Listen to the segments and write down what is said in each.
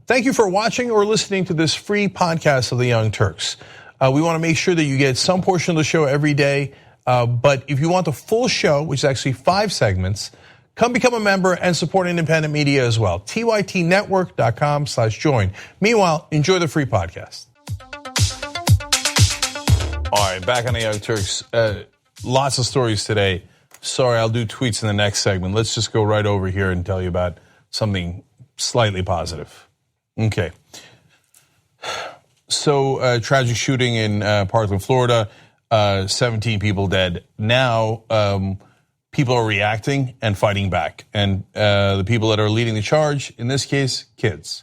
Thank you for watching or listening to this free podcast of the Young Turks. We want to make sure that you get some portion of the show every day, but if you want the full show, which is actually 5 segments, come become a member and support independent media as well. tytnetwork.com/join. Meanwhile, enjoy the free podcast. All right, back on the Young Turks. Lots of stories today. Sorry, I'll do tweets in the next segment. Let's just go right over here and tell you about something slightly positive. Okay. So, tragic shooting in Parkland, Florida. 17 people dead. Now, people are reacting and fighting back. And the people that are leading the charge, in this case, kids,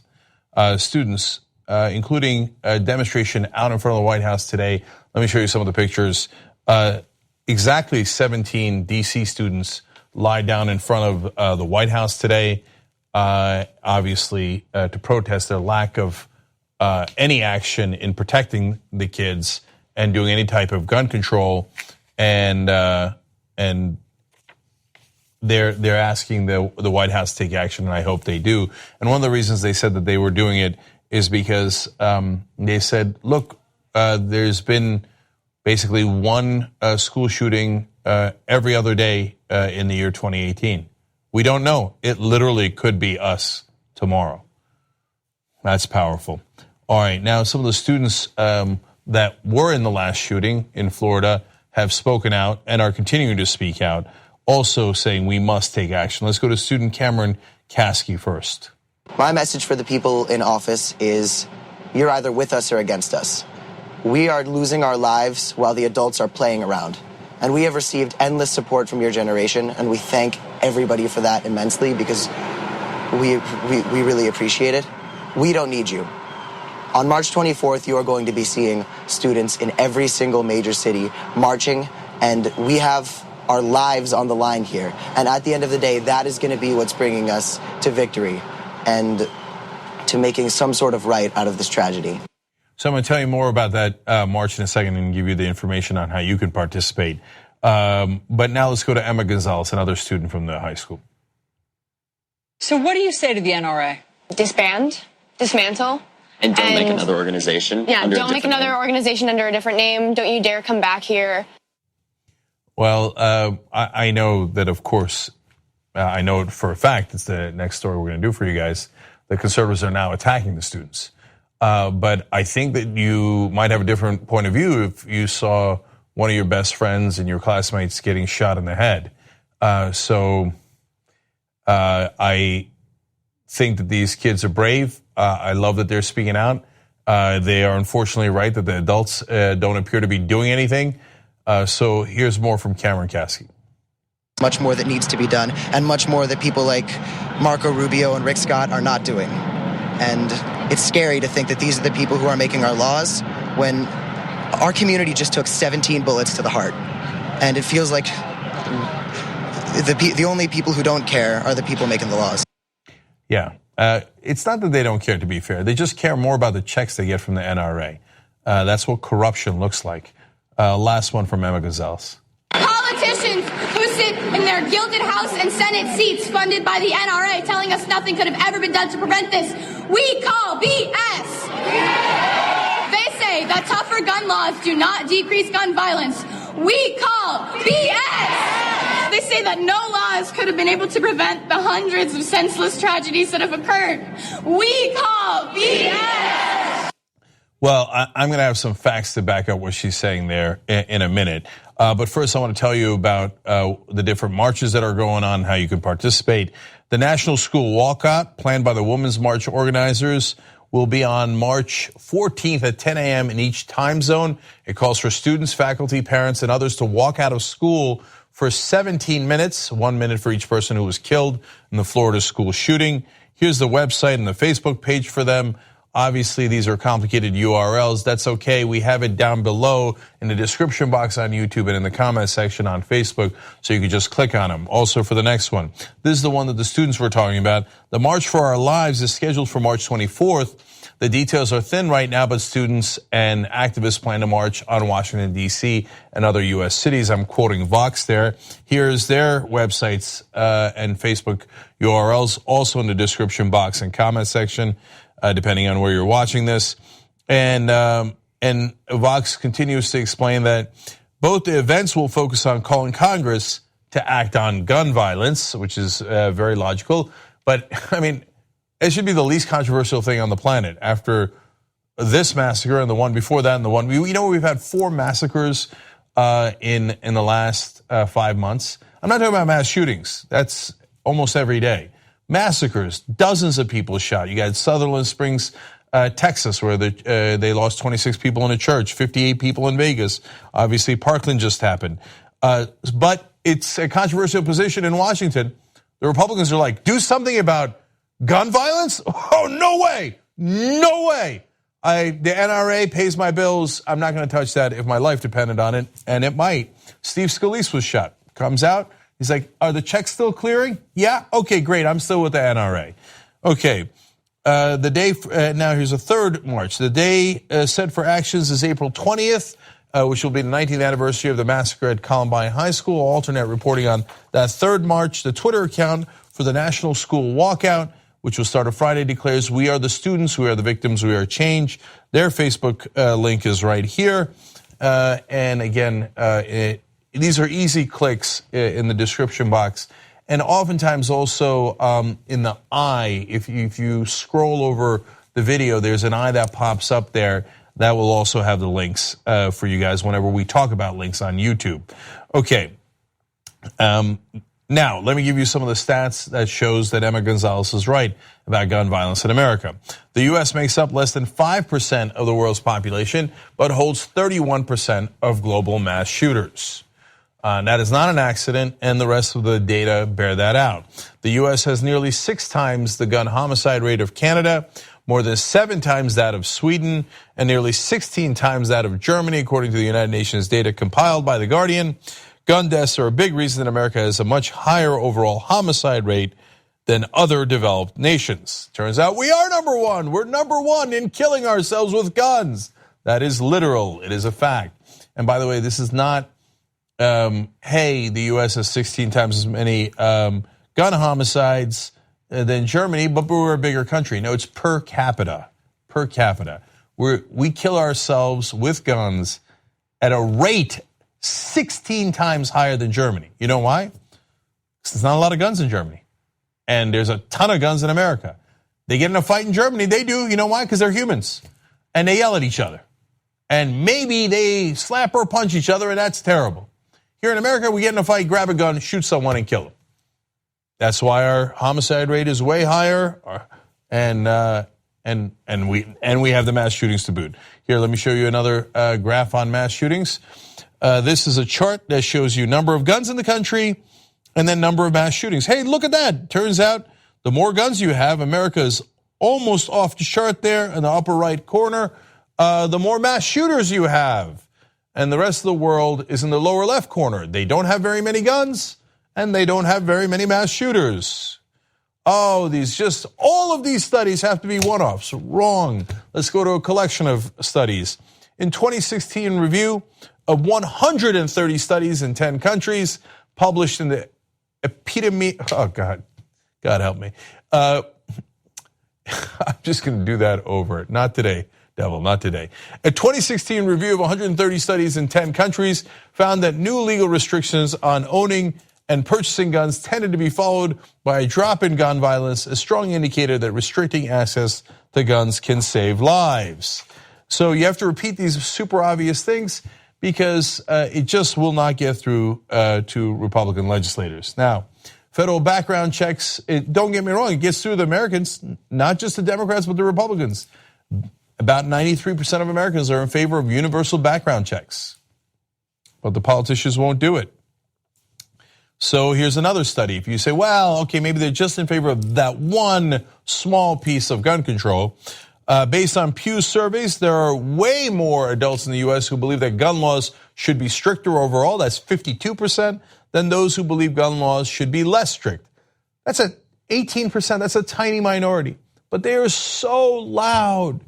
students, including a demonstration out in front of the White House today. Let me show you some of the pictures. Exactly 17 DC students lie down in front of the White House today, obviously to protest their lack of any action in protecting the kids and doing any type of gun control, and they're asking the White House to take action, and I hope they do. And one of the reasons they said that they were doing it is because they said, look, there's been basically one school shooting every other day in the year 2018. We don't know. It literally could be us tomorrow. That's powerful. All right, now some of the students that were in the last shooting in Florida have spoken out and are continuing to speak out, also saying we must take action. Let's go to student Cameron Caskey first. My message for the people in office is you're either with us or against us. We are losing our lives while the adults are playing around. And we have received endless support from your generation, and we thank everybody for that immensely because we really appreciate it. We don't need you. On March 24th, you are going to be seeing students in every single major city marching, and we have our lives on the line here. And at the end of the day, that is going to be what's bringing us to victory and to making some sort of right out of this tragedy. So I'm going to tell you more about that march in a second and give you the information on how you can participate. But now let's go to Emma Gonzalez, another student from the high school. So what do you say to the NRA? Disband, dismantle. And don't make another organization. Yeah, don't make another organization under a different name. Don't you dare come back here. Well, I know that, of course, I know for a fact, it's the next story we're going to do for you guys, the conservatives are now attacking the students. But I think that you might have a different point of view if you saw one of your best friends and your classmates getting shot in the head. So I think that these kids are brave. I love that they're speaking out. They are unfortunately right that the adults don't appear to be doing anything. So here's more from Cameron Caskey. Much more that needs to be done, and much more that people like Marco Rubio and Rick Scott are not doing. And it's scary to think that these are the people who are making our laws when our community just took 17 bullets to the heart. And it feels like the only people who don't care are the people making the laws. Yeah, it's not that they don't care, to be fair. They just care more about the checks they get from the NRA. That's what corruption looks like. Last one from Emma Gonzalez. Politicians who sit in their gilded House and Senate seats funded by the NRA telling us nothing could have ever been done to prevent this, we call BS. They say that tougher gun laws do not decrease gun violence. We call BS. They say that no laws could have been able to prevent the hundreds of senseless tragedies that have occurred. We call BS. Well, I'm going to have some facts to back up what she's saying there in a minute. But first, I want to tell you about the different marches that are going on, how you can participate. The National School Walkout, planned by the Women's March organizers, will be on March 14th at 10 a.m. in each time zone. It calls for students, faculty, parents, and others to walk out of school for 17 minutes, 1 minute for each person who was killed in the Florida school shooting. Here's the website and the Facebook page for them. Obviously, these are complicated URLs. That's okay. We have it down below in the description box on YouTube and in the comment section on Facebook, so you can just click on them. Also, for the next one, this is the one that the students were talking about. The March for Our Lives is scheduled for March 24th. The details are thin right now, but students and activists plan to march on Washington, D.C. and other U.S. cities. I'm quoting Vox there. Here's their websites and Facebook URLs, also in the description box and comment section. depending on where you're watching this. And Vox continues to explain that both the events will focus on calling Congress to act on gun violence, which is very logical. But, I mean, it should be the least controversial thing on the planet after this massacre and the one before that and the one. We've had 4 massacres in the last 5 months. I'm not talking about mass shootings. That's almost every day. Massacres, dozens of people shot. You got Sutherland Springs, Texas, where they lost 26 people in a church, 58 people in Vegas. Obviously, Parkland just happened. But it's a controversial position in Washington. The Republicans are like, do something about gun violence? Oh, no way. No way. The NRA pays my bills. I'm not going to touch that if my life depended on it, and it might. Steve Scalise was shot. Comes out. He's like, are the checks still clearing? Yeah? Okay, great. I'm still with the NRA. Okay. The day, now here's a 3rd March. The day set for actions is April 20th. Which will be the 19th anniversary of the massacre at Columbine High School. Alternate reporting on that 3rd March. The Twitter account for the National School Walkout, which will start on Friday, declares, we are the students, we are the victims, we are change. Their Facebook link is right here. And again, these are easy clicks in the description box. And oftentimes also in the eye, if you scroll over the video, there's an eye that pops up there. That will also have the links for you guys whenever we talk about links on YouTube. Okay. Now, let me give you some of the stats that shows that Emma Gonzalez is right about gun violence in America. The U.S. makes up less than 5% of the world's population, but holds 31% of global mass shooters. That is not an accident, and the rest of the data bear that out. The U.S. has nearly 6 times the gun homicide rate of Canada, more than 7 times that of Sweden, and nearly 16 times that of Germany, according to the United Nations data compiled by The Guardian. Gun deaths are a big reason that America has a much higher overall homicide rate than other developed nations. Turns out we are number 1. We're number 1 in killing ourselves with guns. That is literal. It is a fact. And by the way, this is not, hey, the U.S. has 16 times as many gun homicides than Germany, but we're a bigger country. No, it's per capita. Per capita. We kill ourselves with guns at a rate 16 times higher than Germany. You know why? Because there's not a lot of guns in Germany. And there's a ton of guns in America. They get in a fight in Germany, they do. You know why? Because they're humans. And they yell at each other. And maybe they slap or punch each other, and that's terrible. Here in America, we get in a fight, grab a gun, shoot someone, and kill them. That's why our homicide rate is way higher, and we have the mass shootings to boot. Here, let me show you another graph on mass shootings. This is a chart that shows you number of guns in the country and then number of mass shootings. Hey, look at that. Turns out the more guns you have, America is almost off the chart there in the upper right corner. The more mass shooters you have, and the rest of the world is in the lower left corner. They don't have very many guns, and they don't have very many mass shooters. Oh, all of these studies have to be one-offs. Wrong. Let's go to a collection of studies. In 2016 review of 130 studies in 10 countries, published in the epidemic, oh God help me. I'm just gonna do that over. Not today, devil, not today. A 2016 review of 130 studies in 10 countries found that new legal restrictions on owning and purchasing guns tended to be followed by a drop in gun violence, a strong indicator that restricting access to guns can save lives. So you have to repeat these super obvious things because it just will not get through to Republican legislators. Now, federal background checks, don't get me wrong, it gets through the Americans, not just the Democrats, but the Republicans. About 93% of Americans are in favor of universal background checks, but the politicians won't do it. So here's another study. If you say, well, okay, maybe they're just in favor of that one small piece of gun control. Based on Pew surveys, there are way more adults in the U.S. who believe that gun laws should be stricter overall. That's 52%, than those who believe gun laws should be less strict. That's 18%. That's a tiny minority. But they are so loud.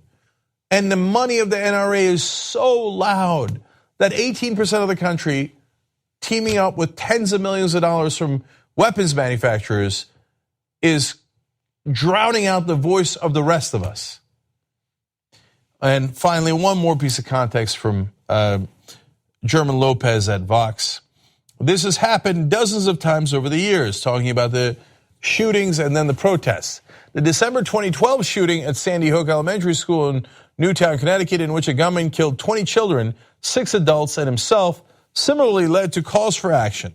And the money of the NRA is so loud that 18% of the country teaming up with tens of millions of dollars from weapons manufacturers is drowning out the voice of the rest of us. And finally, one more piece of context from German Lopez at Vox. This has happened dozens of times over the years, talking about the shootings and then the protests. The December 2012 shooting at Sandy Hook Elementary School in Newtown, Connecticut, in which a gunman killed 20 children, 6 adults, and himself, similarly led to calls for action.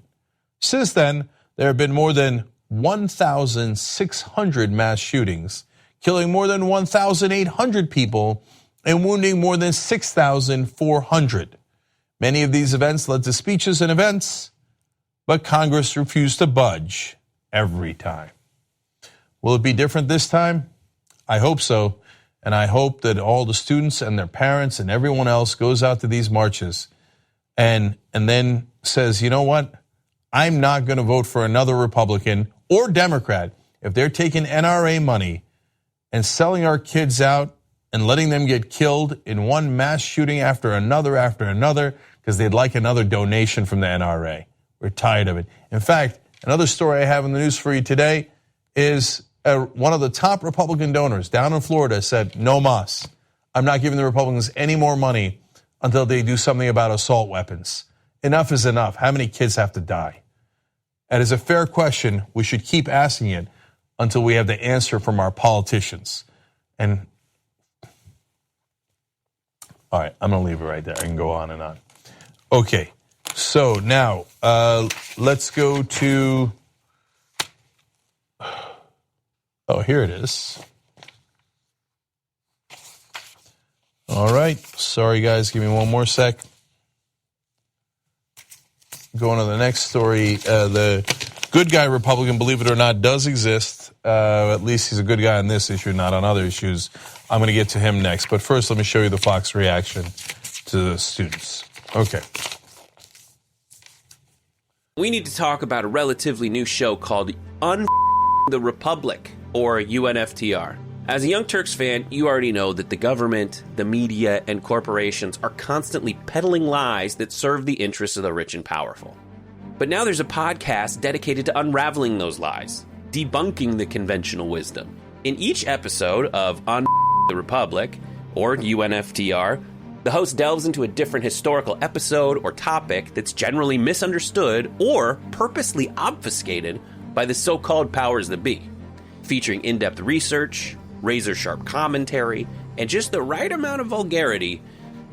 Since then, there have been more than 1,600 mass shootings, killing more than 1,800 people and wounding more than 6,400. Many of these events led to speeches and events, but Congress refused to budge every time. Will it be different this time? I hope so, and I hope that all the students and their parents and everyone else goes out to these marches and then says, you know what? I'm not going to vote for another Republican or Democrat if they're taking NRA money and selling our kids out and letting them get killed in one mass shooting after another because they'd like another donation from the NRA. We're tired of it. In fact, another story I have in the news for you today is one of the top Republican donors down in Florida said, no mas. I'm not giving the Republicans any more money until they do something about assault weapons. Enough is enough. How many kids have to die? That is a fair question. We should keep asking it until we have the answer from our politicians. And all right, I'm going to leave it right there. I can go on and on. Okay, so now let's go to, oh, here it is. All right, sorry guys, give me one more sec. Going to the next story, the good guy Republican, believe it or not, does exist. At least he's a good guy on this issue, not on other issues. I'm going to get to him next. But first, let me show you the Fox reaction to the students. Okay. We need to talk about a relatively new show called the Republic, or UNFTR. As a Young Turks fan, you already know that the government, the media, and corporations are constantly peddling lies that serve the interests of the rich and powerful. But now there's a podcast dedicated to unraveling those lies, debunking the conventional wisdom. In each episode of the Republic, or UNFTR, the host delves into a different historical episode or topic that's generally misunderstood or purposely obfuscated by the so-called powers that be, featuring in-depth research, razor-sharp commentary, and just the right amount of vulgarity.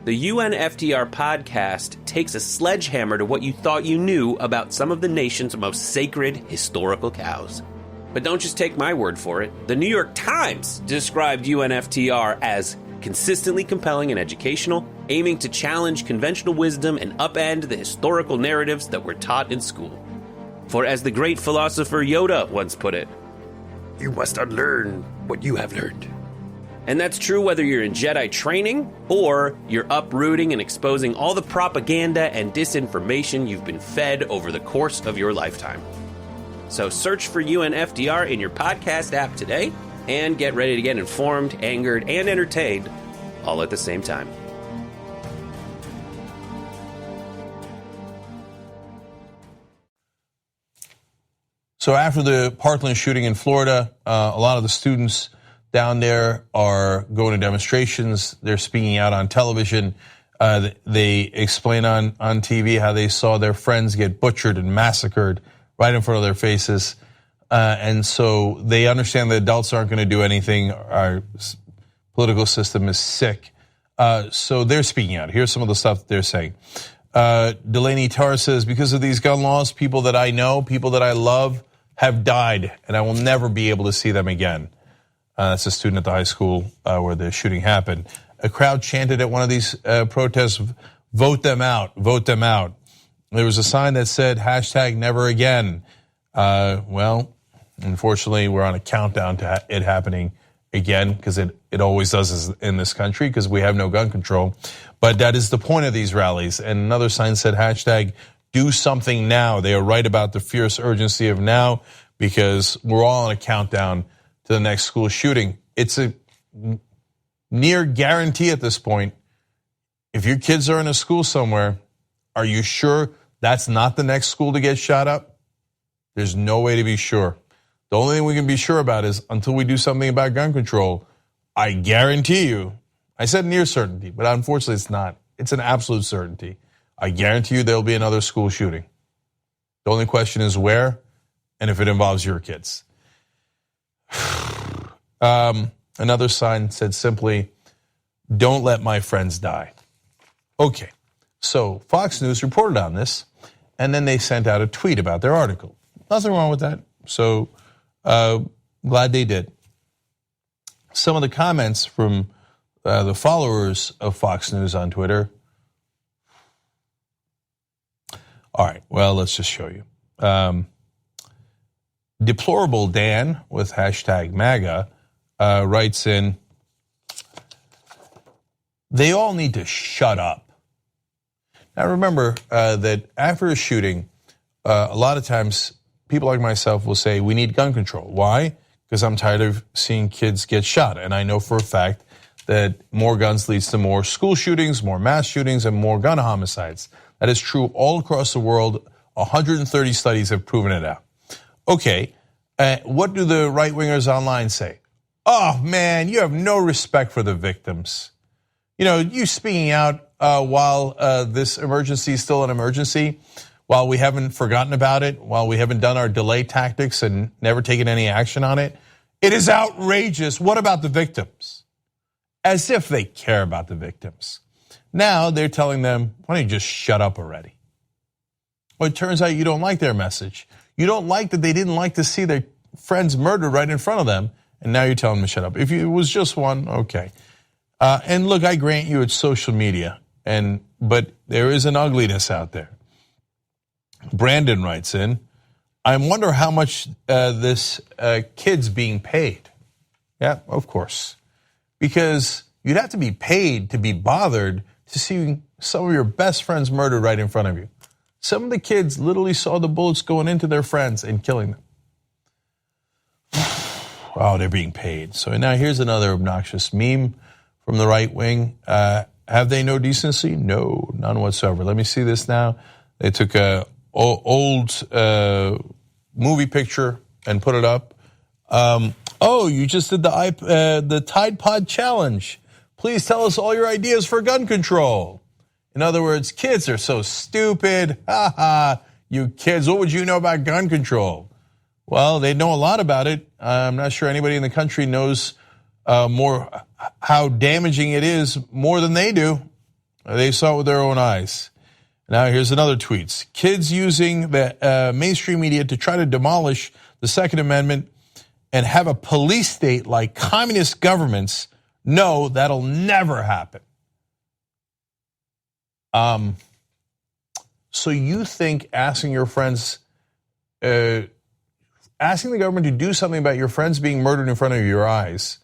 The UNFTR podcast takes a sledgehammer to what you thought you knew about some of the nation's most sacred historical cows. But don't just take my word for it. The New York Times described UNFTR as consistently compelling and educational, aiming to challenge conventional wisdom and upend the historical narratives that were taught in school. For as the great philosopher Yoda once put it, you must unlearn what you have learned. And that's true whether you're in Jedi training or you're uprooting and exposing all the propaganda and disinformation you've been fed over the course of your lifetime. So search for UNFTR in your podcast app today and get ready to get informed, angered, and entertained all at the same time. So after the Parkland shooting in Florida, a lot of the students down there are going to demonstrations. They're speaking out on television. They explain on TV how they saw their friends get butchered and massacred right in front of their faces. And so they understand that adults aren't going to do anything. Our political system is sick. So they're speaking out. Here's some of the stuff that they're saying. Delaney Tarr says, because of these gun laws, people that I know, people that I love have died, and I will never be able to see them again. That's a student at the high school where the shooting happened. A crowd chanted at one of these protests, vote them out, vote them out. There was a sign that said, hashtag never again. Well, unfortunately, we're on a countdown to it happening again, because it always does in this country, because we have no gun control. But that is the point of these rallies. And another sign said, hashtag do something now. They are right about the fierce urgency of now, because we're all on a countdown to the next school shooting. It's a near guarantee at this point. If your kids are in a school somewhere, are you sure that's not the next school to get shot up? There's no way to be sure. The only thing we can be sure about is until we do something about gun control, I guarantee you, I said near certainty, but unfortunately it's not. It's an absolute certainty. I guarantee you there'll be another school shooting. The only question is where and if it involves your kids. Another sign said simply, don't let my friends die. Okay, so Fox News reported on this, and then they sent out a tweet about their article. Nothing wrong with that, so glad they did. Some of the comments from the followers of Fox News on Twitter. All right, well, let's just show you. Deplorable Dan with hashtag MAGA writes in, they all need to shut up. Now remember that after a shooting, a lot of times people like myself will say we need gun control. Why? Because I'm tired of seeing kids get shot. And I know for a fact that more guns leads to more school shootings, more mass shootings, and more gun homicides. That is true all across the world. 130 studies have proven it out. Okay, what do the right-wingers online say? Oh, man, you have no respect for the victims. You know, you speaking out while this emergency is still an emergency, while we haven't forgotten about it, while we haven't done our delay tactics and never taken any action on it. It is outrageous. What about the victims? As if they care about the victims. Now they're telling them, why don't you just shut up already? Well, it turns out you don't like their message. You don't like that they didn't like to see their friends murdered right in front of them, and now you're telling them to shut up. If it was just one, okay. And look, I grant you it's social media, but there is an ugliness out there. Brandon writes in, I wonder how much this kid's being paid. Yeah, of course. Because you'd have to be paid to be bothered to see some of your best friends murdered right in front of you. Some of the kids literally saw the bullets going into their friends and killing them. Oh, they're being paid. So now here's another obnoxious meme from the right wing. Have they no decency? No, none whatsoever. Let me see this now. They took a old movie picture and put it up. Oh, you just did the Tide Pod challenge. Please tell us all your ideas for gun control. In other words, kids are so stupid. Ha ha, you kids, what would you know about gun control? Well, they know a lot about it. I'm not sure anybody in the country knows more how damaging it is more than they do. They saw it with their own eyes. Now here's another tweet. Kids using the mainstream media to try to demolish the Second Amendment and have a police state like communist governments. No, that'll never happen. So you think asking your friends, asking the government to do something about your friends being murdered in front of your eyes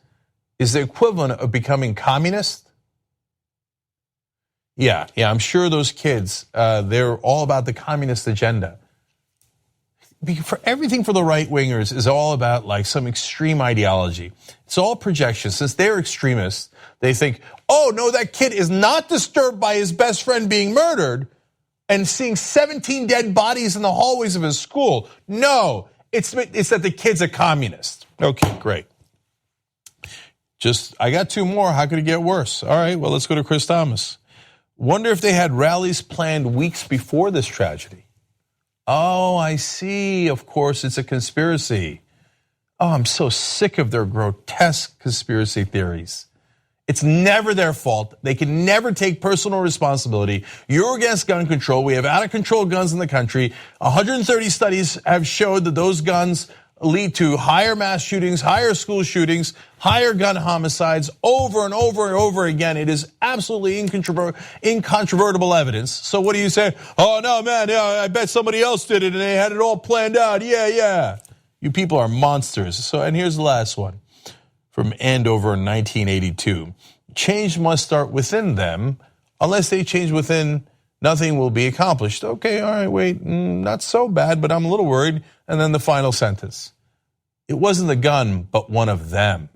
is the equivalent of becoming communist? Yeah, I'm sure those kids, they're all about the communist agenda. For everything for the right-wingers is all about like some extreme ideology. It's all projection. Since they're extremists, they think, oh, no, that kid is not disturbed by his best friend being murdered and seeing 17 dead bodies in the hallways of his school. No, it's that the kid's a communist. Okay, great. I got two more. How could it get worse? All right, well, let's go to Chris Thomas. Wonder if they had rallies planned weeks before this tragedy. Oh, I see. Of course, it's a conspiracy. Oh, I'm so sick of their grotesque conspiracy theories. It's never their fault. They can never take personal responsibility. You're against gun control. We have out-of-control guns in the country. 130 studies have showed that those guns lead to higher mass shootings, higher school shootings, higher gun homicides over and over and over again. It is absolutely incontrovertible evidence. So what do you say? Oh, no, man, yeah, I bet somebody else did it and they had it all planned out. Yeah. You people are monsters. So, and here's the last one from Andover in 1982. Change must start within them. Unless they change within, nothing will be accomplished. Okay, all right, wait, not so bad, but I'm a little worried. And then the final sentence. It wasn't the gun, but one of them.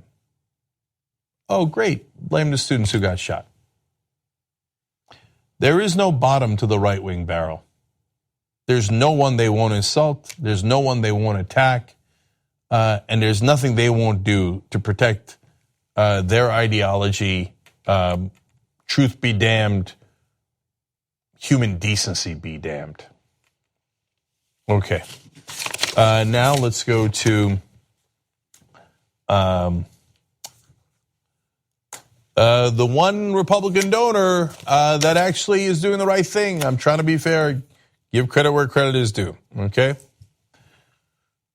Oh, great. Blame the students who got shot. There is no bottom to the right-wing barrel. There's no one they won't insult. There's no one they won't attack. And there's nothing they won't do to protect their ideology Truth be damned, human decency be damned. Okay. Now let's go to the one Republican donor that actually is doing the right thing. I'm trying to be fair, give credit where credit is due, okay?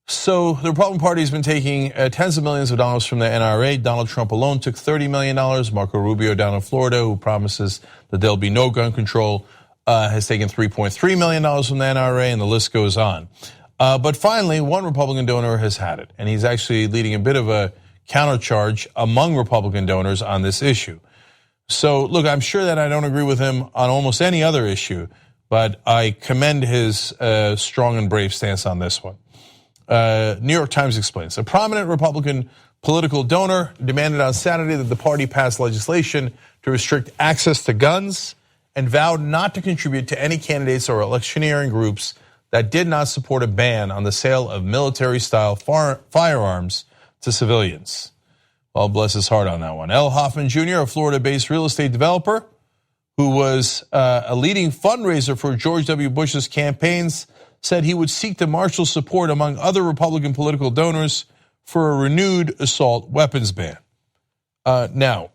So the Republican Party has been taking tens of millions of dollars from the NRA. Donald Trump alone took $30 million. Marco Rubio down in Florida, who promises that there'll be no gun control, has taken $3.3 million from the NRA, and the list goes on. But finally, one Republican donor has had it, and he's actually leading a bit of a countercharge among Republican donors on this issue. So, look, I'm sure that I don't agree with him on almost any other issue, but I commend his strong and brave stance on this one. New York Times explains, a prominent Republican political donor demanded on Saturday that the party pass legislation to restrict access to guns and vowed not to contribute to any candidates or electioneering groups that did not support a ban on the sale of military-style firearms to civilians. Well, bless his heart on that one. Al Hoffman Jr., a Florida-based real estate developer who was a leading fundraiser for George W. Bush's campaigns, said he would seek to marshal support among other Republican political donors for a renewed assault weapons ban. Now,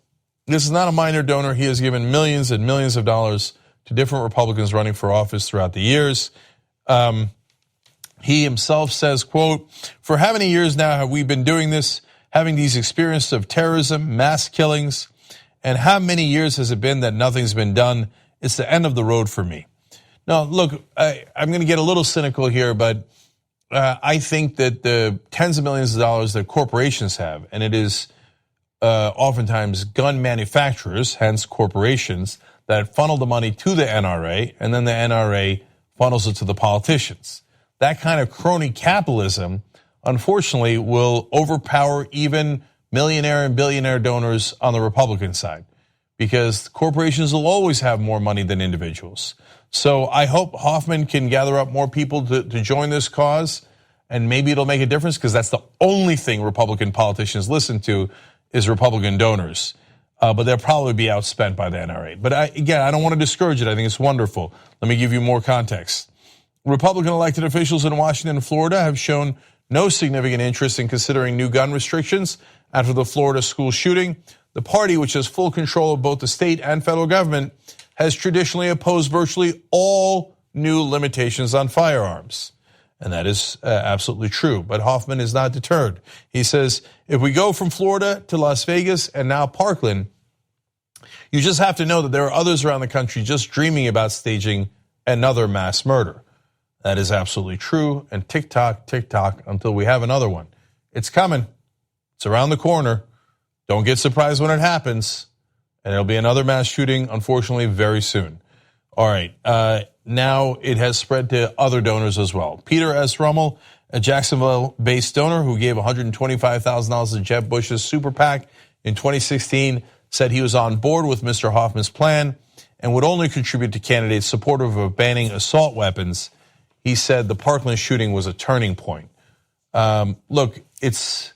this is not a minor donor. He has given millions and millions of dollars to different Republicans running for office throughout the years. He himself says, quote, for how many years now have we been doing this, having these experiences of terrorism, mass killings, and how many years has it been that nothing's been done? It's the end of the road for me. Now, look, I'm going to get a little cynical here, but I think that the tens of millions of dollars that corporations have, and it is oftentimes gun manufacturers, hence corporations, that funnel the money to the NRA, and then the NRA funnels it to the politicians. That kind of crony capitalism, unfortunately, will overpower even millionaire and billionaire donors on the Republican side, because corporations will always have more money than individuals. So I hope Hoffman can gather up more people to join this cause, and maybe it'll make a difference, because that's the only thing Republican politicians listen to is Republican donors. But they'll probably be outspent by the NRA. But I don't want to discourage it. I think it's wonderful. Let me give you more context. Republican elected officials in Washington and Florida have shown no significant interest in considering new gun restrictions after the Florida school shooting. The party, which has full control of both the state and federal government, has traditionally opposed virtually all new limitations on firearms. And that is absolutely true. But Hoffman is not deterred. He says, if we go from Florida to Las Vegas and now Parkland, you just have to know that there are others around the country just dreaming about staging another mass murder. That is absolutely true. And tick tock, until we have another one. It's coming. It's around the corner. Don't get surprised when it happens. And there'll be another mass shooting, unfortunately, very soon. All right. Now it has spread to other donors as well. Peter S. Rummel, a Jacksonville-based donor who gave $125,000 to Jeb Bush's super PAC in 2016, said he was on board with Mr. Hoffman's plan and would only contribute to candidates supportive of banning assault weapons. He said the Parkland shooting was a turning point. Look, it's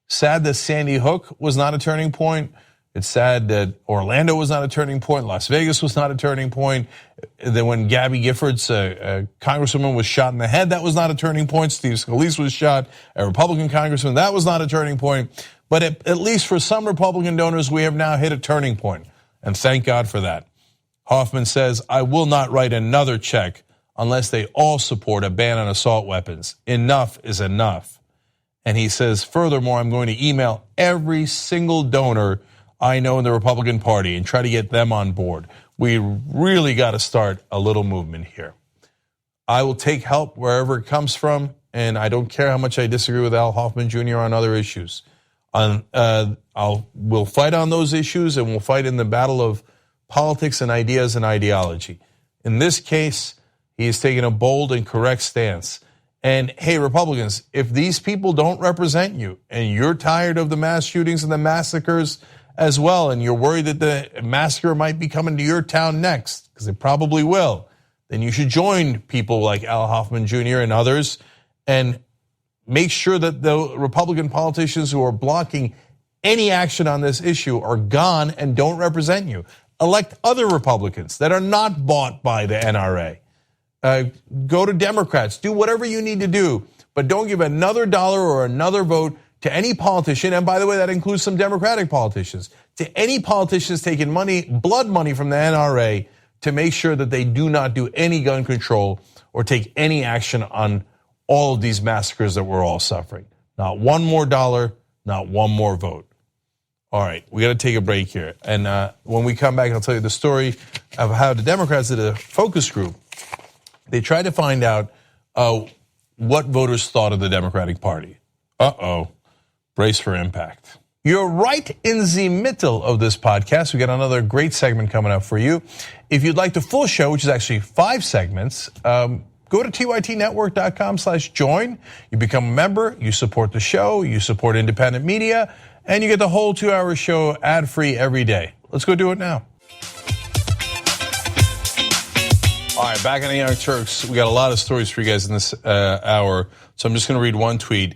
sad that Sandy Hook was not a turning point. It's sad that Orlando was not a turning point. Las Vegas was not a turning point. Then when Gabby Giffords, a congresswoman, was shot in the head, that was not a turning point. Steve Scalise was shot, a Republican congressman, that was not a turning point. But at least for some Republican donors, we have now hit a turning point. And thank God for that. Hoffman says, I will not write another check unless they all support a ban on assault weapons. Enough is enough. And he says, furthermore, I'm going to email every single donor I know in the Republican Party and try to get them on board. We really got to start a little movement here. I will take help wherever it comes from, and I don't care how much I disagree with Al Hoffman Jr. on other issues. We'll fight on those issues, and we'll fight in the battle of politics and ideas and ideology. In this case, he has taken a bold and correct stance. And hey, Republicans, if these people don't represent you and you're tired of the mass shootings and the massacres as well, and you're worried that the massacre might be coming to your town next, because it probably will, then you should join people like Al Hoffman Jr. and others and make sure that the Republican politicians who are blocking any action on this issue are gone and don't represent you. Elect other Republicans that are not bought by the NRA. Go to Democrats, do whatever you need to do, but don't give another dollar or another vote to any politician, and by the way, that includes some Democratic politicians, to any politicians taking money, blood money from the NRA to make sure that they do not do any gun control or take any action on all of these massacres that we're all suffering. Not one more dollar, not one more vote. All right, we got to take a break here. And when we come back, I'll tell you the story of how the Democrats did a focus group. They tried to find out what voters thought of the Democratic Party. Brace for impact. You're right in the middle of this podcast. We got another great segment coming up for you. If you'd like the full show, which is actually 5 segments, go to tytnetwork.com/join. You become a member, you support the show, you support independent media, and you get the whole 2-hour show ad-free every day. Let's go do it now. All right, back on the Young Turks. We got a lot of stories for you guys in this hour, so I'm just going to read one tweet.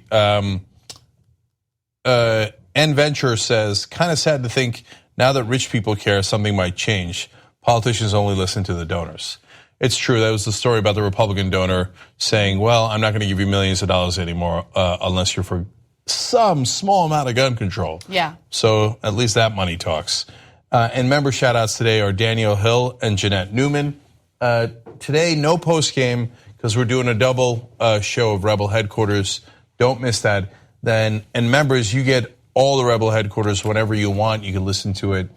N Venture says, kind of sad to think now that rich people care, something might change. Politicians only listen to the donors. It's true. That was the story about the Republican donor saying, well, I'm not going to give you millions of dollars anymore unless you're for some small amount of gun control. Yeah. So at least that money talks. And member shout outs today are Daniel Hill and Jeanette Newman. Today, no post game because we're doing a double show of Rebel Headquarters. Don't miss that. And members, you get all the Rebel Headquarters whenever you want. You can listen to it,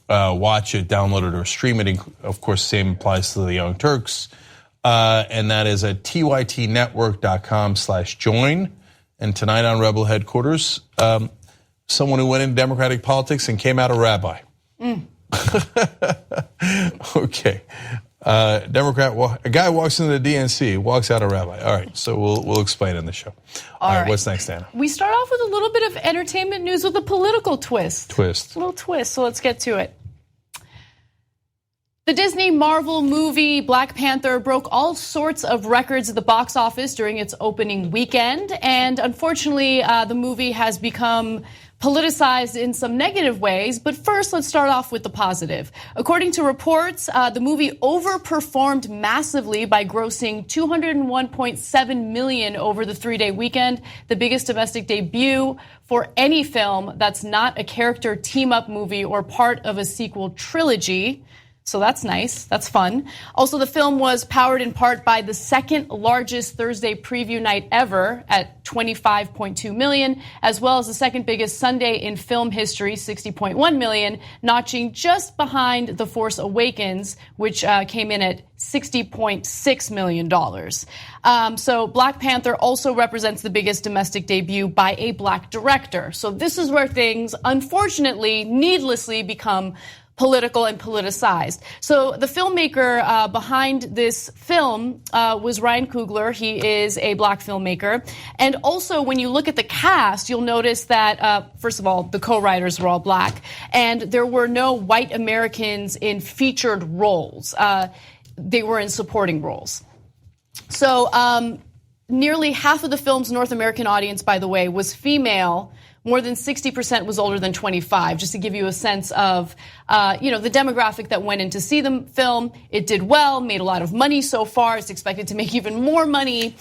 watch it, download it, or stream it. Of course, same applies to the Young Turks. And that is at tytnetwork.com/join. And tonight on Rebel Headquarters, someone who went into Democratic politics and came out a rabbi. Okay. A guy walks into the DNC, walks out a rabbi. All right, so we'll explain in the show. All right, what's next, Anna? We start off with a little bit of entertainment news with a political twist. A little twist, so let's get to it. The Disney Marvel movie Black Panther broke all sorts of records at the box office during its opening weekend, and unfortunately, the movie has become politicized in some negative ways. But first, let's start off with the positive. According to reports, the movie overperformed massively by grossing $201.7 million over the 3-day weekend, the biggest domestic debut for any film that's not a character team-up movie or part of a sequel trilogy. So that's nice, that's fun. Also, the film was powered in part by the second largest Thursday preview night ever at $25.2 million, as well as the second biggest Sunday in film history, $60.1 million, notching just behind The Force Awakens, which came in at $60.6 million. So Black Panther also represents the biggest domestic debut by a black director. So this is where things, unfortunately, needlessly become political and politicized. So the filmmaker behind this film was Ryan Coogler. He is a black filmmaker. And also, when you look at the cast, you'll notice that, first of all, the co-writers were all black, and there were no white Americans in featured roles. They were in supporting roles. So nearly half of the film's North American audience, by the way, was female. More than 60% was older than 25, just to give you a sense of, the demographic that went in to see the film. It did well, made a lot of money so far. It's expected to make even more money.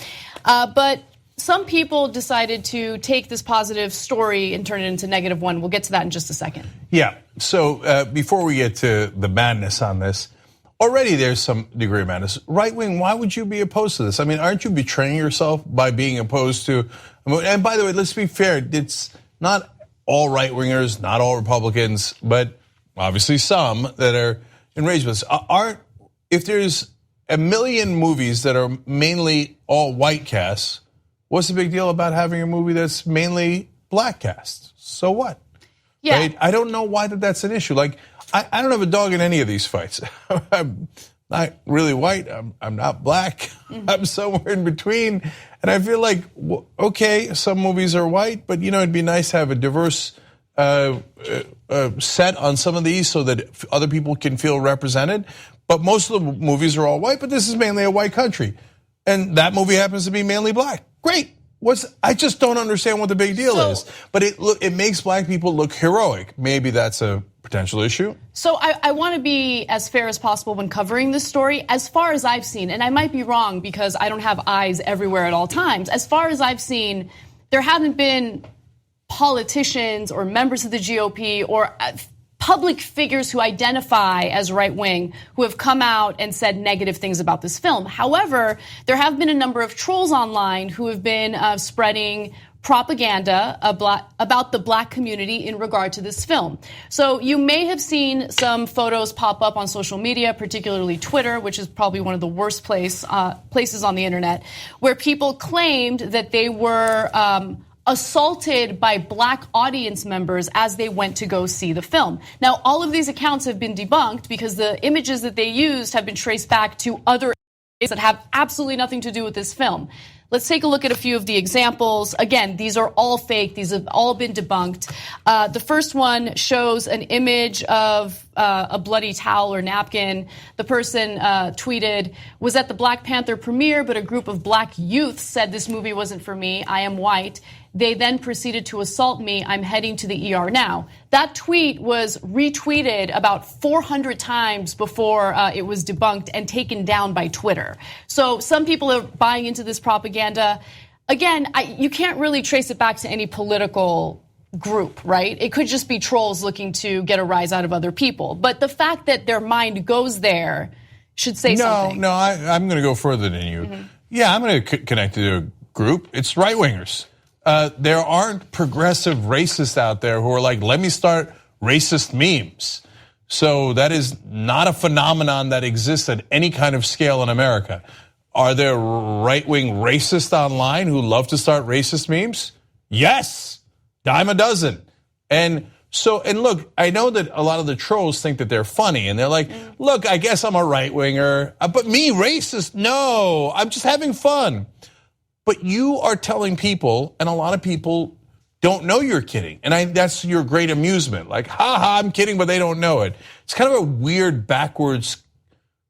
But some people decided to take this positive story and turn it into negative one. We'll get to that in just a second. Yeah, so before we get to the madness on this, already there's some degree of madness. Right wing, why would you be opposed to this? I mean, aren't you betraying yourself by being opposed to, and by the way, let's be fair, it's not all right-wingers, not all Republicans, but obviously some that are enraged with this. If there's a million movies that are mainly all white casts, what's the big deal about having a movie that's mainly black cast? So what? Yeah. Right? I don't know why that's an issue. Like, I don't have a dog in any of these fights. I'm not really white. I'm not black. I'm somewhere in between. And I feel like, okay, some movies are white, but it'd be nice to have a diverse set on some of these so that other people can feel represented. But most of the movies are all white, but this is mainly a white country. And that movie happens to be mainly black. Great. I just don't understand what the big deal is. But it makes black people look heroic. Maybe that's a potential issue. So I want to be as fair as possible when covering this story. As far as I've seen, and I might be wrong because I don't have eyes everywhere at all times. As far as I've seen, there haven't been politicians or members of the GOP or public figures who identify as right-wing who have come out and said negative things about this film. However, there have been a number of trolls online who have been spreading propaganda about the black community in regard to this film. So you may have seen some photos pop up on social media, particularly Twitter, which is probably one of the worst places on the internet, where people claimed that they were assaulted by black audience members as they went to go see the film. Now, all of these accounts have been debunked because the images that they used have been traced back to other images that have absolutely nothing to do with this film. Let's take a look at a few of the examples. Again, these are all fake. These have all been debunked. The first one shows an image of a bloody towel or napkin. The person tweeted, "Was at the Black Panther premiere, but a group of black youth said this movie wasn't for me. I am white. They then proceeded to assault me. I'm heading to the ER now." That tweet was retweeted about 400 times before it was debunked and taken down by Twitter. So some people are buying into this propaganda. Again, you can't really trace it back to any political group, right? It could just be trolls looking to get a rise out of other people. But the fact that their mind goes there should say something. No, I'm going to go further than you. Mm-hmm. Yeah, I'm going to connect to a group. It's right-wingers. There aren't progressive racists out there who are like, let me start racist memes. So that is not a phenomenon that exists at any kind of scale in America. Are there right-wing racists online who love to start racist memes? Yes, dime a dozen. And look, I know that a lot of the trolls think that they're funny and they're like, look, I guess I'm a right-winger, but me, racist? No, I'm just having fun. But you are telling people, and a lot of people don't know you're kidding. And that's your great amusement. Like, ha, I'm kidding, but they don't know it. It's kind of a weird backwards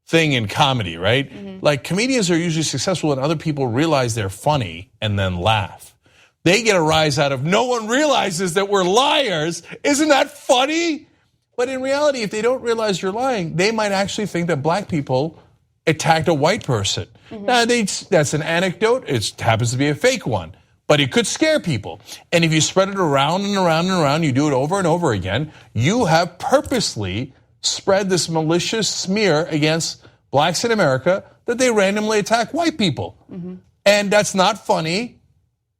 thing in comedy, right? Mm-hmm. Like, comedians are usually successful when other people realize they're funny and then laugh. They get a rise out of, no one realizes that we're liars. Isn't that funny? But in reality, if they don't realize you're lying, they might actually think that black people attacked a white person. Mm-hmm. Now, that's an anecdote. It happens to be a fake one, but it could scare people. And if you spread it around and around and around, you do it over and over again, you have purposely spread this malicious smear against blacks in America that they randomly attack white people. Mm-hmm. And that's not funny.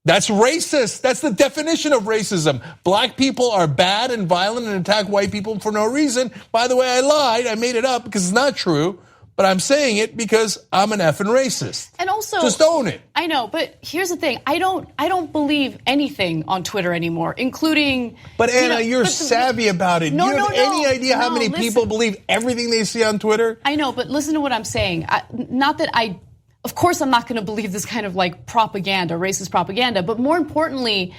That's racist. That's the definition of racism. Black people are bad and violent and attack white people for no reason. By the way, I lied. I made it up because it's not true. But I'm saying it because I'm an effing racist. And also, just own it. I know, but here's the thing: I don't believe anything on Twitter anymore, including. But Anna, you're savvy about it. No, you have any idea how many people believe everything they see on Twitter? I know, but listen to what I'm saying. Of course, I'm not going to believe this kind of like propaganda, racist propaganda. But more importantly,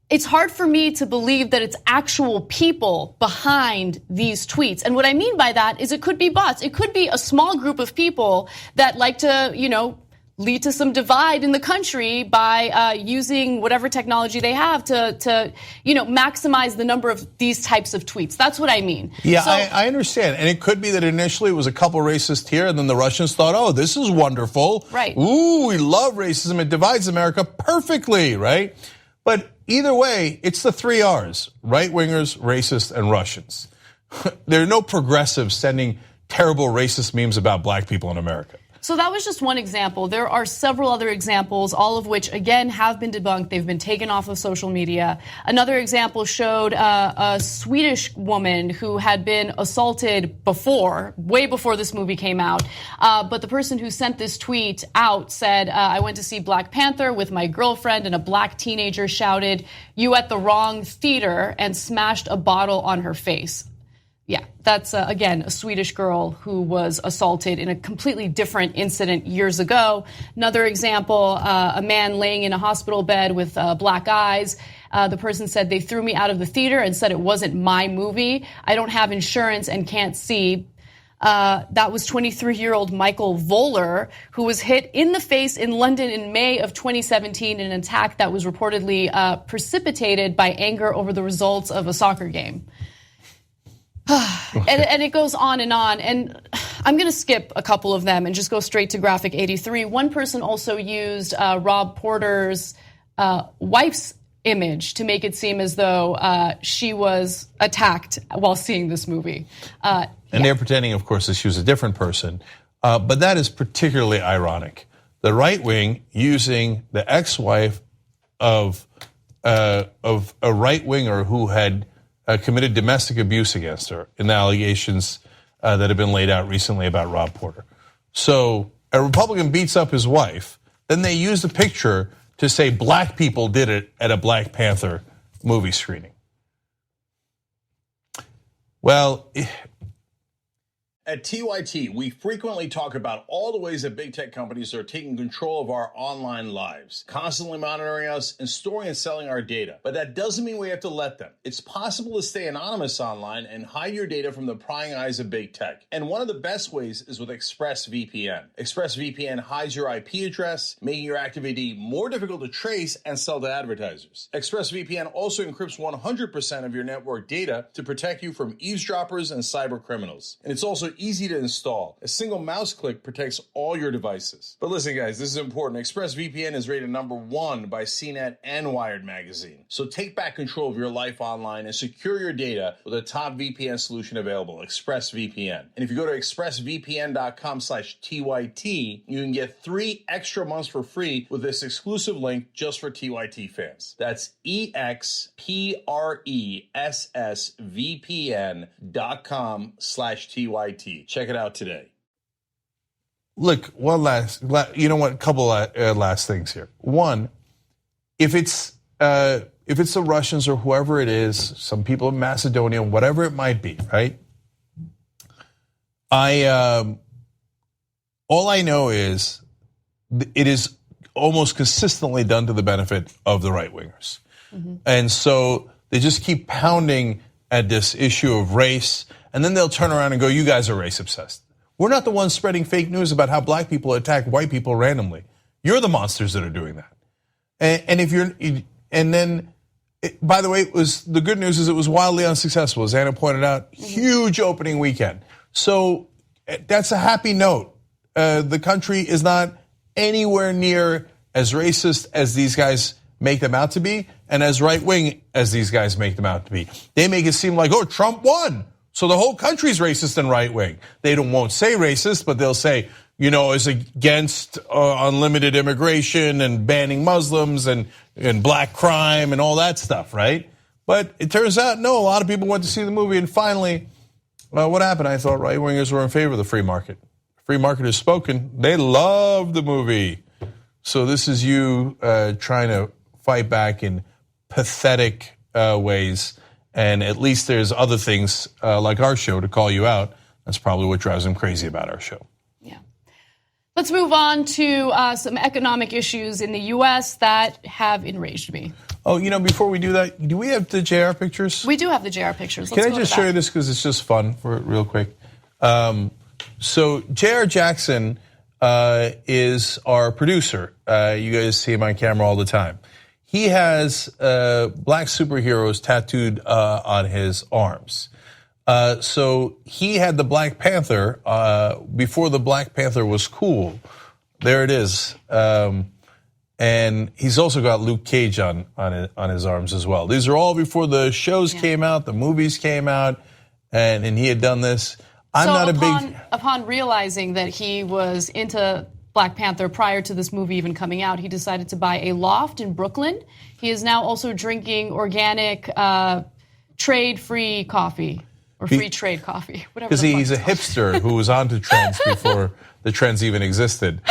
it's hard for me to believe that it's actual people behind these tweets. And what I mean by that is it could be bots. It could be a small group of people that like to, lead to some divide in the country by using whatever technology they have to maximize the number of these types of tweets. That's what I mean. Yeah, I understand. And it could be that initially it was a couple racists here and then the Russians thought, oh, this is wonderful. Right. Ooh, we love racism. It divides America perfectly, right? But either way, it's the 3 R's, right-wingers, racists, and Russians. There are no progressives sending terrible racist memes about black people in America. So that was just one example. There are several other examples, all of which, again, have been debunked. They've been taken off of social media. Another example showed a Swedish woman who had been assaulted before, way before this movie came out. But the person who sent this tweet out said, I went to see Black Panther with my girlfriend and a black teenager shouted, "You at the wrong theater," and smashed a bottle on her face. Yeah, that's, again, a Swedish girl who was assaulted in a completely different incident years ago. Another example, a man laying in a hospital bed with black eyes. The person said, they threw me out of the theater and said it wasn't my movie. I don't have insurance and can't see. That was 23-year-old Michael Voller, who was hit in the face in London in May of 2017 in an attack that was reportedly precipitated by anger over the results of a soccer game. and it goes on, and I'm going to skip a couple of them and just go straight to graphic 83. One person also used Rob Porter's wife's image to make it seem as though she was attacked while seeing this movie. And they're pretending, of course, that she was a different person. But that is particularly ironic. The right wing using the ex-wife of a right winger who had committed domestic abuse against her in the allegations that have been laid out recently about Rob Porter. So a Republican beats up his wife, then they use the picture to say black people did it at a Black Panther movie screening. Well, at TYT, we frequently talk about all the ways that big tech companies are taking control of our online lives, constantly monitoring us and storing and selling our data. But that doesn't mean we have to let them. It's possible to stay anonymous online and hide your data from the prying eyes of big tech. And one of the best ways is with ExpressVPN. ExpressVPN hides your IP address, making your activity more difficult to trace and sell to advertisers. ExpressVPN also encrypts 100% of your network data to protect you from eavesdroppers and cyber criminals. And it's also easy to install. A single mouse click protects all your devices. But listen, guys, this is important. ExpressVPN is rated #1 by CNET and Wired magazine. So take back control of your life online and secure your data with a top VPN solution available, ExpressVPN. And if you go to expressvpn.com/TYT, you can get 3 extra months for free with this exclusive link just for TYT fans. That's expressvpn.com/TYT. Check it out today. Look, one last, you know what? Couple last things here. One, if it's the Russians or whoever it is, some people in Macedonia, whatever it might be, right? All I know is it is almost consistently done to the benefit of the right wingers, and so they just keep pounding at this issue of race. And then they'll turn around and go, you guys are race obsessed. We're not the ones spreading fake news about how black people attack white people randomly. You're the monsters that are doing that. By the way, the good news is it was wildly unsuccessful. As Anna pointed out, huge opening weekend. So that's a happy note. The country is not anywhere near as racist as these guys make them out to be, and as right-wing as these guys make them out to be. They make it seem like, oh, Trump won, so the whole country's racist and right-wing. They won't say racist, but they'll say, you know, is against unlimited immigration and banning Muslims and black crime and all that stuff, right? But it turns out, no, a lot of people went to see the movie, and finally, what happened? I thought right-wingers were in favor of the free market. Free market has spoken. They love the movie. So this is you trying to fight back in pathetic ways. And at least there's other things like our show to call you out. That's probably what drives them crazy about our show. Yeah. Let's move on to some economic issues in the U.S. that have enraged me. Oh, you know, before we do that, do we have the JR pictures? We do have the JR pictures. Can I just show you this because it's just fun for real quick? So JR Jackson is our producer. You guys see him on camera all the time. He has black superheroes tattooed on his arms. So he had the Black Panther before the Black Panther was cool. There it is. And he's also got Luke Cage on his arms as well. These are all before the shows came out, the movies came out, and he had done this. Upon realizing that he was into Black Panther prior to this movie even coming out, he decided to buy a loft in Brooklyn. He is now also drinking organic, trade-free coffee, or free trade coffee, whatever. Because he's a hipster who was onto trends before the trends even existed.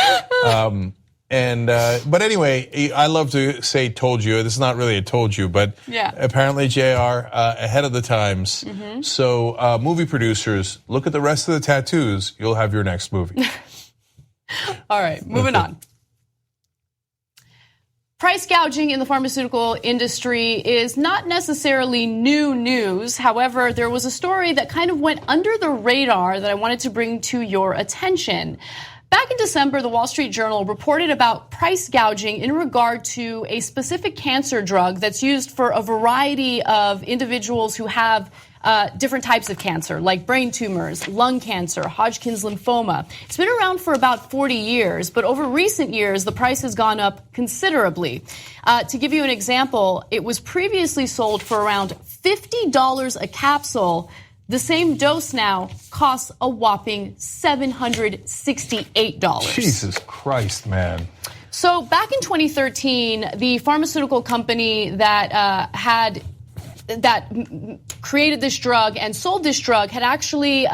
But anyway, I love to say "told you." This is not really a "told you," but apparently JR ahead of the times. Mm-hmm. So movie producers, look at the rest of the tattoos. You'll have your next movie. All right, moving on. Price gouging in the pharmaceutical industry is not necessarily new news. However, there was a story that kind of went under the radar that I wanted to bring to your attention. Back in December, the Wall Street Journal reported about price gouging in regard to a specific cancer drug that's used for a variety of individuals who have different types of cancer, like brain tumors, lung cancer, Hodgkin's lymphoma. It's been around for about 40 years, but over recent years, the price has gone up considerably. To give you an example, it was previously sold for around $50 a capsule. The same dose now costs a whopping $768. Jesus Christ, man. So back in 2013, the pharmaceutical company that created this drug and sold this drug had actually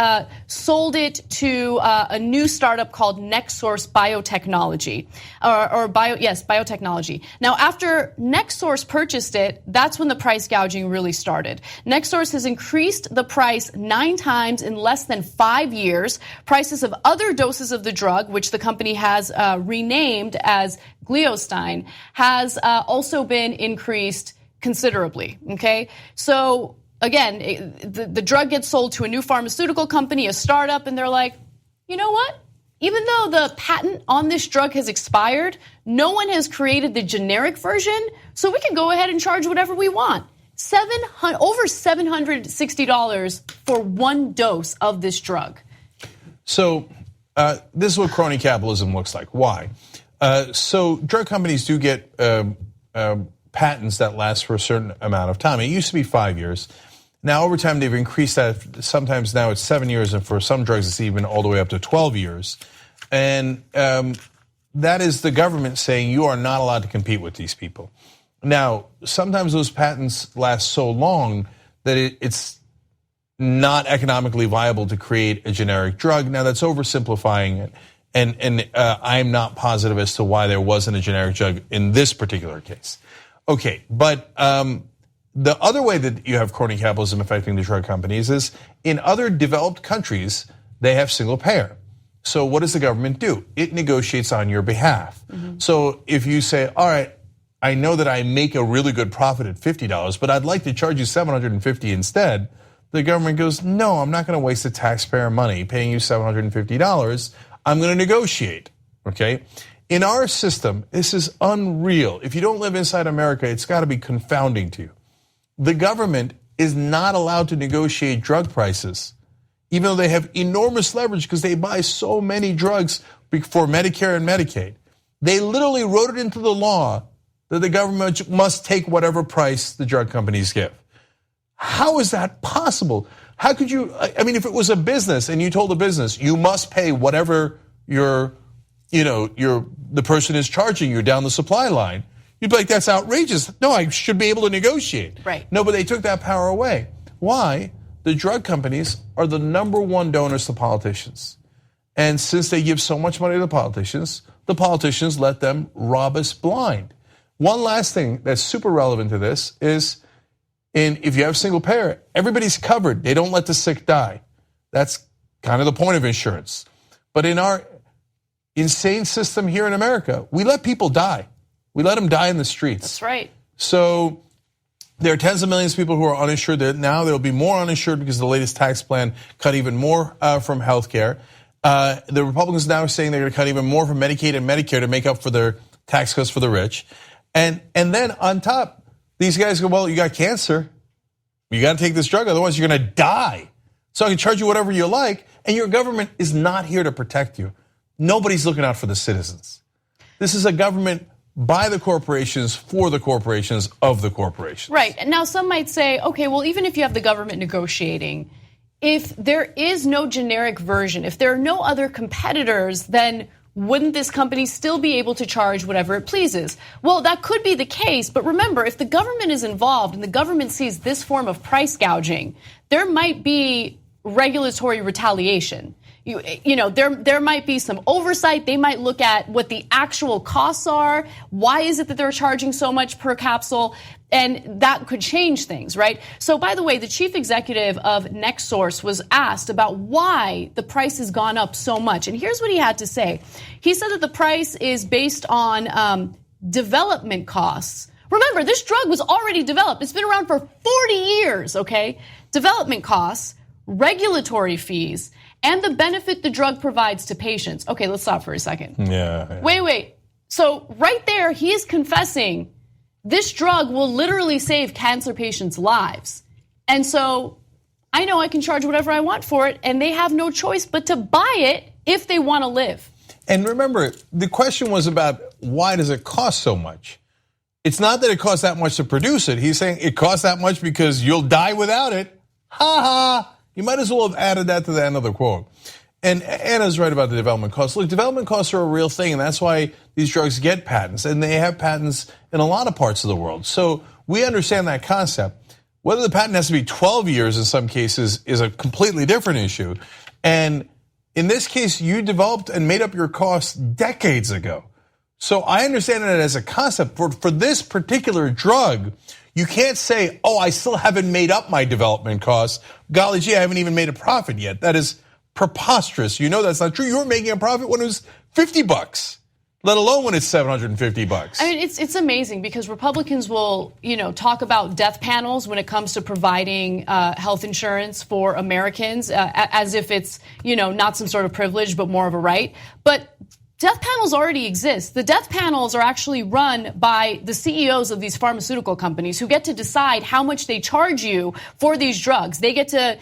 sold it to a new startup called NextSource Biotechnology, Biotechnology. Now, after NextSource purchased it, that's when the price gouging really started. NextSource has increased the price 9 times in less than 5 years. Prices of other doses of the drug, which the company has renamed as Gleostine, has also been increased considerably, okay? So, again, the drug gets sold to a new pharmaceutical company, a startup, and they're like, you know what? Even though the patent on this drug has expired, no one has created the generic version, so we can go ahead and charge whatever we want. Over $760 for one dose of this drug. So this is what crony capitalism looks like. Why? So drug companies do get patents that last for a certain amount of time. It used to be 5 years. Now, over time, they've increased that. Sometimes now it's 7 years, and for some drugs, it's even all the way up to 12 years. And that is the government saying you are not allowed to compete with these people. Now, sometimes those patents last so long that it's not economically viable to create a generic drug. Now, that's oversimplifying it. And I'm not positive as to why there wasn't a generic drug in this particular case. Okay, but the other way that you have crony capitalism affecting the drug companies is in other developed countries, they have single payer. So what does the government do? It negotiates on your behalf. Mm-hmm. So if you say, all right, I know that I make a really good profit at $50, but I'd like to charge you $750 instead, the government goes, no, I'm not gonna waste the taxpayer money paying you $750. I'm gonna negotiate, okay? In our system, this is unreal. If you don't live inside America, it's gotta be confounding to you. The government is not allowed to negotiate drug prices, even though they have enormous leverage because they buy so many drugs for Medicare and Medicaid. They literally wrote it into the law that the government must take whatever price the drug companies give. How is that possible? How could you, I mean, if it was a business and you told the business, you must pay whatever the person is charging you down the supply line, you'd be like, that's outrageous. No, I should be able to negotiate. Right. No, but they took that power away. Why? The drug companies are the #1 donors to politicians. And since they give so much money to the politicians let them rob us blind. One last thing that's super relevant to this is if you have single payer, everybody's covered. They don't let the sick die. That's kind of the point of insurance. But in our insane system here in America, we let people die. We let them die in the streets. That's right. So there are tens of millions of people who are uninsured. Now there will be more uninsured because the latest tax plan cut even more from health care. The Republicans now are saying they're going to cut even more from Medicaid and Medicare to make up for their tax cuts for the rich. And then on top, these guys go, well, you got cancer. You got to take this drug, otherwise you're going to die. So I can charge you whatever you like, and your government is not here to protect you. Nobody's looking out for the citizens. This is a government by the corporations, for the corporations, of the corporations. Right. And now some might say, okay, well, even if you have the government negotiating, if there is no generic version, if there are no other competitors, then wouldn't this company still be able to charge whatever it pleases? Well, that could be the case, but remember, if the government is involved and the government sees this form of price gouging, there might be regulatory retaliation. There might be some oversight. They might look at what the actual costs are. Why is it that they're charging so much per capsule? And that could change things, right? So, by the way, the chief executive of NextSource was asked about why the price has gone up so much. And here's what he had to say. He said that the price is based on development costs. Remember, this drug was already developed. It's been around for 40 years, okay? Development costs, regulatory fees, and the benefit the drug provides to patients. Okay, let's stop for a second. Yeah. Wait. So right there, he is confessing this drug will literally save cancer patients' lives. And so I know I can charge whatever I want for it, and they have no choice but to buy it if they want to live. And remember, the question was about why does it cost so much? It's not that it costs that much to produce it. He's saying it costs that much because you'll die without it. Ha ha. You might as well have added that to the end of the quote. And Anna's right about the development costs. Look, development costs are a real thing, and that's why these drugs get patents. And they have patents in a lot of parts of the world. So we understand that concept. Whether the patent has to be 12 years in some cases is a completely different issue. And in this case, you developed and made up your costs decades ago. So I understand it as a concept. For this particular drug, you can't say, oh, I still haven't made up my development costs. Golly gee, I haven't even made a profit yet. That is preposterous. You know that's not true. You were making a profit when it was $50, let alone when it's $750. I mean, it's amazing because Republicans will, talk about death panels when it comes to providing health insurance for Americans, as if it's, not some sort of privilege, but more of a right. But death panels already exist. The death panels are actually run by the CEOs of these pharmaceutical companies who get to decide how much they charge you for these drugs. They get to,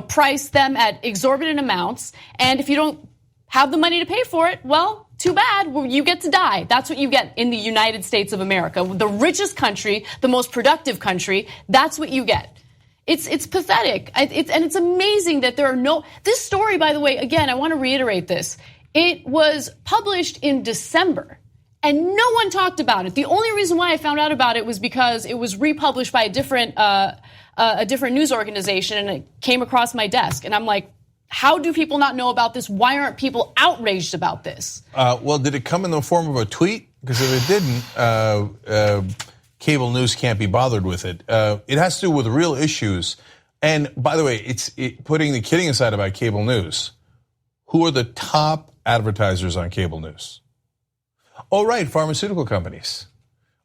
price them at exorbitant amounts. And if you don't have the money to pay for it, well, too bad, you get to die. That's what you get in the United States of America. The richest country, the most productive country, that's what you get. It's pathetic. And it's amazing that there are this story, by the way, again, I want to reiterate this. It was published in December, and no one talked about it. The only reason why I found out about it was because it was republished by a different news organization, and it came across my desk. And I'm like, how do people not know about this? Why aren't people outraged about this? Well, did it come in the form of a tweet? Because if it didn't, cable news can't be bothered with it. It has to do with real issues. And by the way, putting the kidding aside about cable news, who are the top advertisers on cable news? Oh, right, pharmaceutical companies.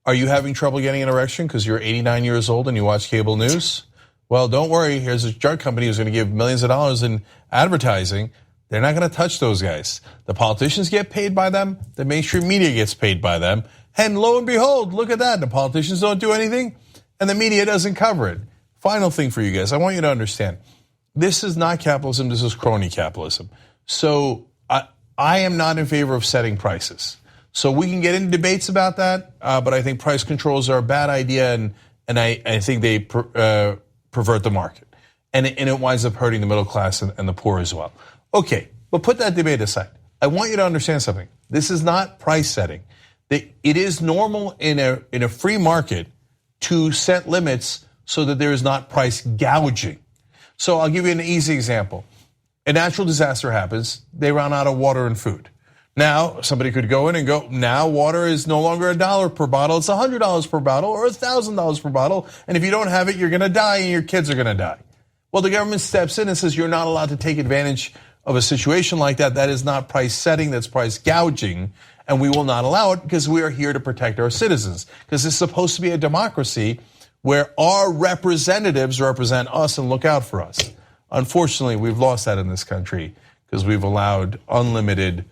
Are you having trouble getting an erection because you're 89 years old and you watch cable news? Well, don't worry. Here's a drug company who's going to give millions of dollars in advertising. They're not going to touch those guys. The politicians get paid by them. The mainstream media gets paid by them. And lo and behold, look at that. The politicians don't do anything and the media doesn't cover it. Final thing for you guys. I want you to understand. This is not capitalism. This is crony capitalism. So I am not in favor of setting prices. So we can get into debates about that, but I think price controls are a bad idea, and I think they pervert the market. And it winds up hurting the middle class and the poor as well. Okay, but put that debate aside. I want you to understand something. This is not price setting. It is normal in a free market to set limits so that there is not price gouging. So I'll give you an easy example. A natural disaster happens, they run out of water and food. Now, somebody could go in and go, now water is no longer $1 per bottle, it's $100 per bottle or $1,000 per bottle, and if you don't have it, you're gonna die and your kids are gonna die. Well, the government steps in and says you're not allowed to take advantage of a situation like that. That is not price setting, that's price gouging, and we will not allow it because we are here to protect our citizens. Because it's supposed to be a democracy where our representatives represent us and look out for us. Unfortunately, we've lost that in this country because we've allowed unlimited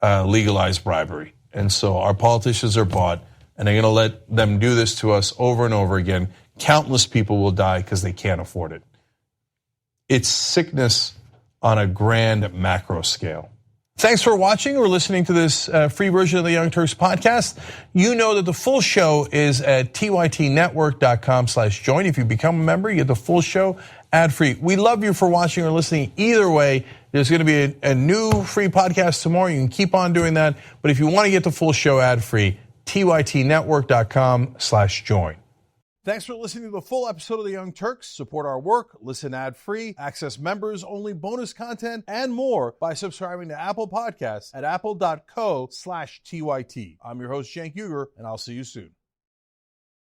legalized bribery. And so our politicians are bought, and they're going to let them do this to us over and over again. Countless people will die because they can't afford it. It's sickness on a grand macro scale. Thanks for watching or listening to this free version of the Young Turks podcast. You know that the full show is at tytnetwork.com/join. If you become a member, you get the full show ad-free. We love you for watching or listening. Either way, there's going to be a new free podcast tomorrow. You can keep on doing that. But if you want to get the full show ad-free, tytnetwork.com/join. Thanks for listening to the full episode of The Young Turks. Support our work, listen ad-free, access members-only bonus content, and more by subscribing to Apple Podcasts at apple.co/TYT. I'm your host, Cenk Ana, and I'll see you soon.